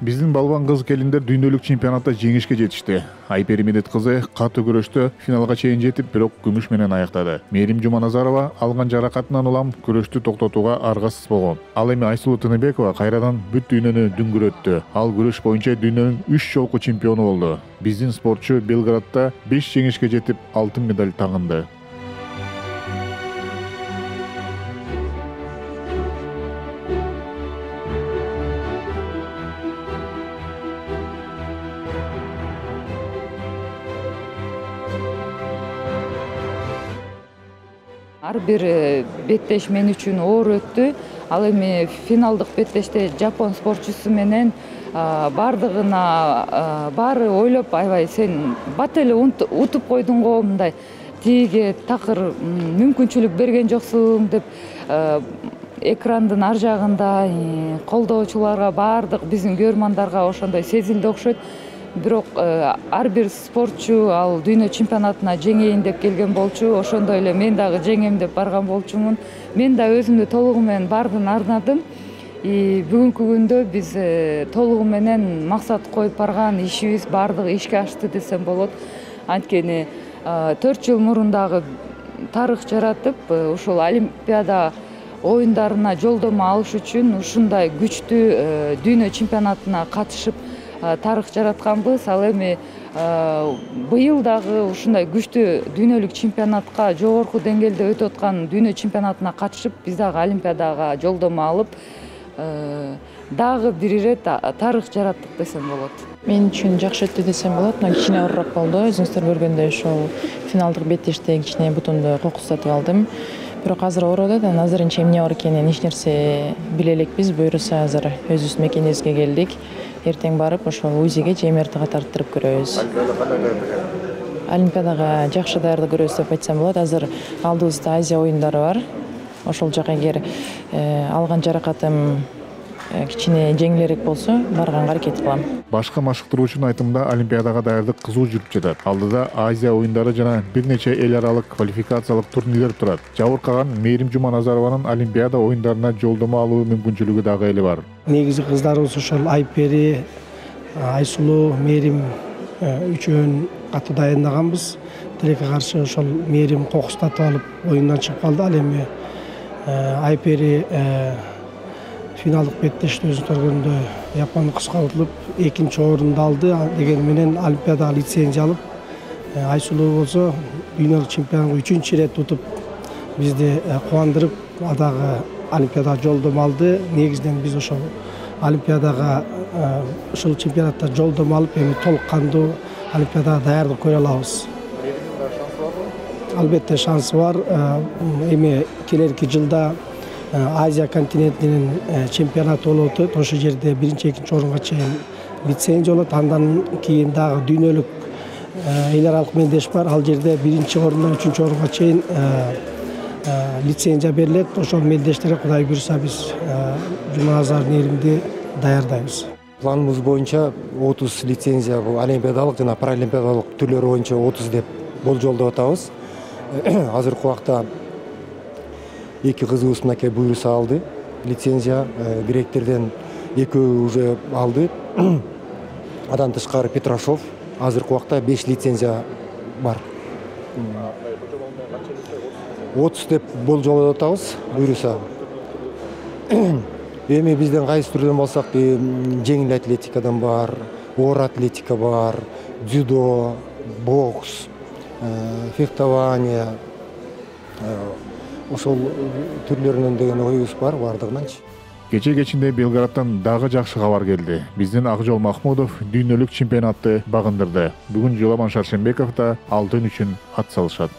Биздин балбан кыз келиндер дүйнөлүк чемпионатта жеңишке жетишти. Айпери Медет кызы катуу күрөштө финалга чейин жетип, бирок күмүш менен аяктады. Мээрим Жуманазарова алган жаракатынан улам күрөштү токтотууга аргасыз болгон. Ал эми Айсулуу Тыныбекова кайрадан бүт дүйнөнү дүңгүрөттү. Ал күрөш боюнча дүйнөнүн 3 жолку чемпиону болду. Биздин спортчу Белградта 5 жеңишке жетип, алтын медаль тагынды. Ар бир беттеш мен үчүн оор өттү. Ал эми финалдык беттеште жапон спортчусу менен баары ойлоп, аябай сен бат эле утуп койдуң го, мындай тиге такыр мүмкүнчүлүк берген жоксуң деп экрандын ар жагында колдоочуларга, баардык биздин көрөрмандарга ошондой сезилди окшойт. Бирок ар бир спортчу ал дүйнө чемпионатына жеңейин деп келген болчу. Ошондой эле мен дагы жеңем деп барган болчумун. Мен да өзүмдү толугу менен бардын арнадым. Бүгүнкү күндө биз толугу менен максат коюп барган ишибиз баардыгы ишке ашты десем болот. Анткени 4 жыл мурун дагы тарых жаратып, ушул Олимпиада оюндарына жолдомо алыш үчүн ушундай күчтүү дүйнө чемпионатына катышып тарых жаратканбыз. Ал эми быйыл дагы ушундай күчтүү дүйнөлүк чемпионатка, жогорку деңгээлде өтүп аткан дүйнө чемпионатына катышып, биз дагы Олимпиадага жолдомо алып, дагы бир ирет тарых жараттык десем болот. Мен үчүн жакшы өттү десем болот. Мына кичине оорураак болду. Өзүңүздөр көргөндөй ошол финалдык беттеште кичине бутумду кокустатып алдым. Бирок азыр ооруп атат. Азырынча эмне бар экенин эч нерсе биле элекпиз. Буюрса азыр өзүбүздүн мекенибизге келдик. Эртең барып ошол УЗИге же МРТга тарттырып көрөбүз. Олимпиадага жакшы даярдык көрөбүз деп айтсам болот. Азыр алдыбызда Азия оюндары бар. Ошол жака эгер алган жаракатым кичине жеңилирээк болсо, барганга аракет кылам. Башка машыктыруучунун айтымында Олимпиадага даярдык кызуу жүрүп жатат. Алдыда Азия оюндары жана бир нече эл аралык квалификациялык турнирлер турат. Жабыркаган Мээрим Жуманазарованын Олимпиада оюндарына жолдомо алуу мүмкүнчүлүгү дагы эле бар. Негизи кыздарыбыз ошол Айпери, Айсулуу, Мээрим үчөөнү катуу даяндаганбыз. Тилекке каршы ошол Мээрим кокустатып алып оюндан чыгып калды. Ал эми Айпери финалдык беттеште өзүңүздөр көргөндөй Япондо кызга утулуп, экинчи орунду алды. Деген менен Олимпиадага лицензия алып, Айсулуу болсо дүйнөлүк чемпионго 3-чү ирет утуп, бизди кубандырып, дагы Олимпиадага жолдомо алды. Негизинен биз ошол Олимпиадага ушул чемпионатта жолдомо алып, эми толук кандуу Олимпиадага даярдык көрө алабыз. Албетте шансы бар. Эми келерки жылда Азия континентинин чемпионаты болуп өтөт. Ошол жерде 1-2 орунга чейин лицензия болот. Андан кийин дагы дүйнөлүк эл аралык мелдеш бар. Ал жерде 1-чи орундан 3-чү орунга чейин лицензия берилет. Ошол мелдештерге Кудай буйрса биз Жуманазар Мээримди даярдайбыз. Планыбыз боюнча 30 лицензия, бул олимпиадалык жана паралимпиадалык түрлөр боюнча 30 деп болжолдоп атабыз. Азыркы убакта эки кызыбыз мынакей буйруса алды. Лицензия гректерден экөө уже алды. Адан тышкары Петрашов азыркы убакта 5 лицензия бар. 30 деп болжолдоп атабыз буйруса. Эми бизден кайсы түрдөн болсак, жеңил атлетикадан бар, оор атлетика бар, дзюдо, бокс, фехтование, ошол түрлөрүнөн деген оюбуз бар бардыгынанчы. Кече кечинде Белградтан дагы жакшы кабар келди. Биздин Акжол Махмудов дүйнөлүк чемпионатты багындырды. Бүгүн Жоламан Шаршембеков да алтын үчүн ат салышат.